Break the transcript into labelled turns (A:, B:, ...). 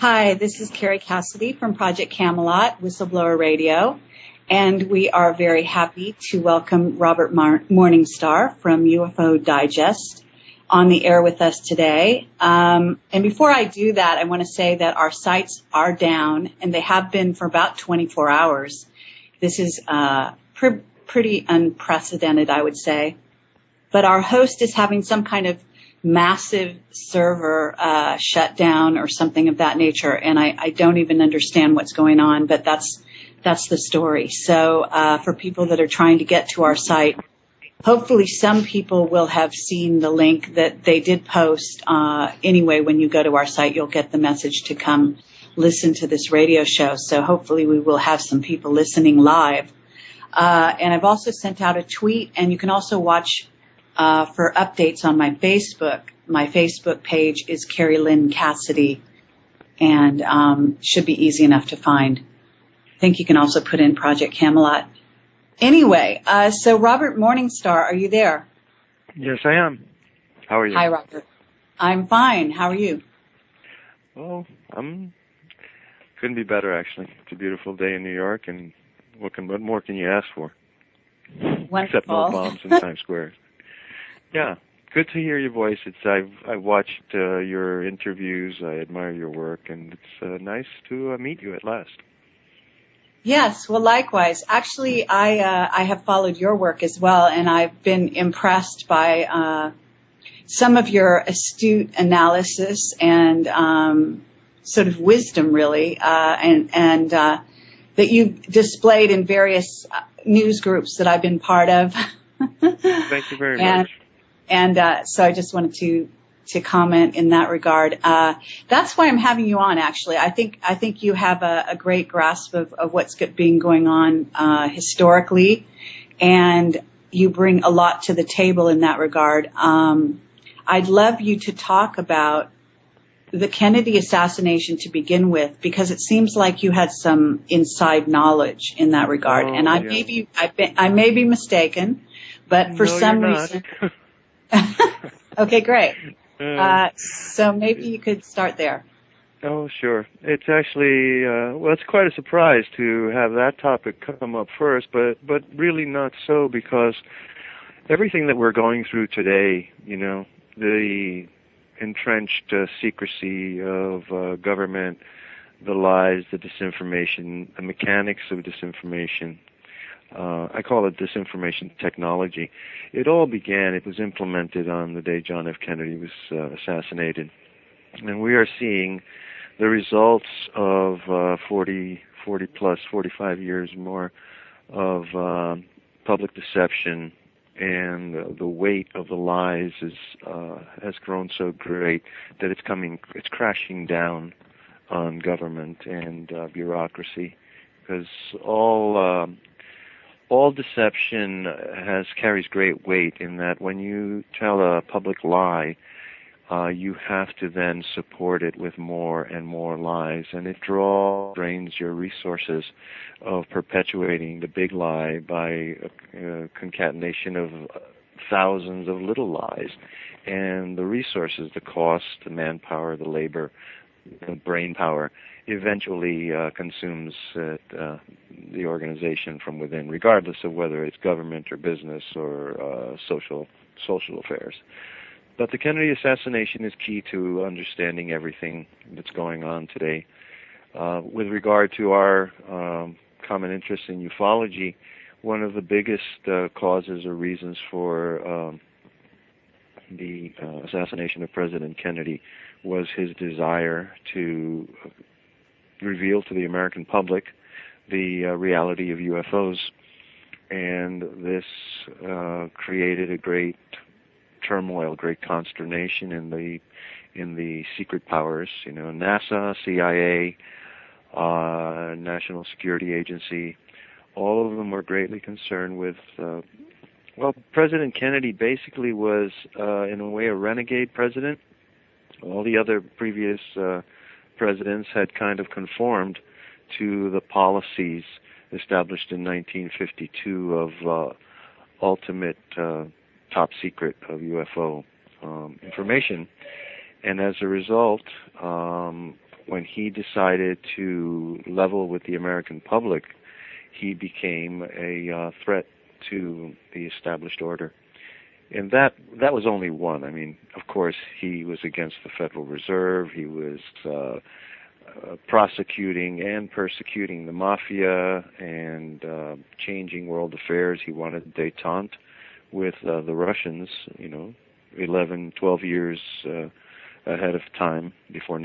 A: Hi, this is Carrie Cassidy from Project Camelot, Whistleblower Radio, and we are very happy to welcome R.Morningstar from UFO Digest on the air with us today. And before I do that, I want to say that our sites are down, and they have been for about 24 hours. This is pretty unprecedented, I would say. But our host is having some kind of massive server shutdown or something of that nature, and I don't even understand what's going on, but that's the story. So for people that are trying to get to our site, hopefully some people will have seen the link that they did post. Anyway, when you go to our site, you'll get the message to come listen to this radio show. So hopefully we will have some people listening live. And I've also sent out a tweet, and you can also watch for updates on my Facebook. My Facebook page is Carrie Lynn Cassidy, and should be easy enough to find. I think you can also put in Project Camelot. Anyway, so Robert Morningstar, are you there?
B: Yes, I am. How are you?
A: Hi, Robert. I'm fine. How are you?
B: Well, couldn't be better, actually. It's a beautiful day in New York, and what more can you ask for?
A: Wonderful.
B: Except no bombs in Times Square. Yeah, good to hear your voice. I've watched your interviews. I admire your work, and it's nice to meet you at last.
A: Yes, well, likewise. Actually, I have followed your work as well, and I've been impressed by some of your astute analysis and sort of wisdom, really, and that you've displayed in various news groups that I've been part of.
B: Thank you very much.
A: And so I just wanted to comment in that regard. That's why I'm having you on, actually. I think you have a great grasp of what's been going on historically, and you bring a lot to the table in that regard. I'd love you to talk about the Kennedy assassination to begin with, because it seems like you had some inside knowledge in that regard. And I may be mistaken, but for some reason. Okay, great. So maybe you could start there.
B: Oh, sure. It's actually, it's quite a surprise to have that topic come up first, but really not so, because everything that we're going through today, the entrenched secrecy of government, the lies, the disinformation, the mechanics of disinformation, I call it disinformation technology. It all began, it was implemented on the day John F. Kennedy was assassinated. And we are seeing the results of 45 years more of public deception, and the weight of the lies has grown so great that it's crashing down on government and bureaucracy, because all deception carries great weight, in that when you tell a public lie, you have to then support it with more and more lies, and it drains your resources of perpetuating the big lie by a concatenation of thousands of little lies. And the resources, the cost, the manpower, the labor, the brain power, eventually consumes the organization from within, regardless of whether it's government or business or social affairs. But the Kennedy assassination is key to understanding everything that's going on today. With regard to our common interest in ufology, one of the biggest causes or reasons for the assassination of President Kennedy was his desire to reveal to the American public the reality of UFOs. And this created a great turmoil, great consternation in the secret powers, NASA, CIA, National Security Agency. All of them were greatly concerned with. President Kennedy basically was, in a way, a renegade president. All the other previous presidents had kind of conformed to the policies established in 1952 of ultimate top secret of UFO information. And as a result, when when he decided to level with the American public, he became a threat to the established order. And that was only one. I mean, of course, he was against the Federal Reserve. He was prosecuting and persecuting the mafia and changing world affairs. He wanted détente with the Russians, 11, 12 years ahead of time before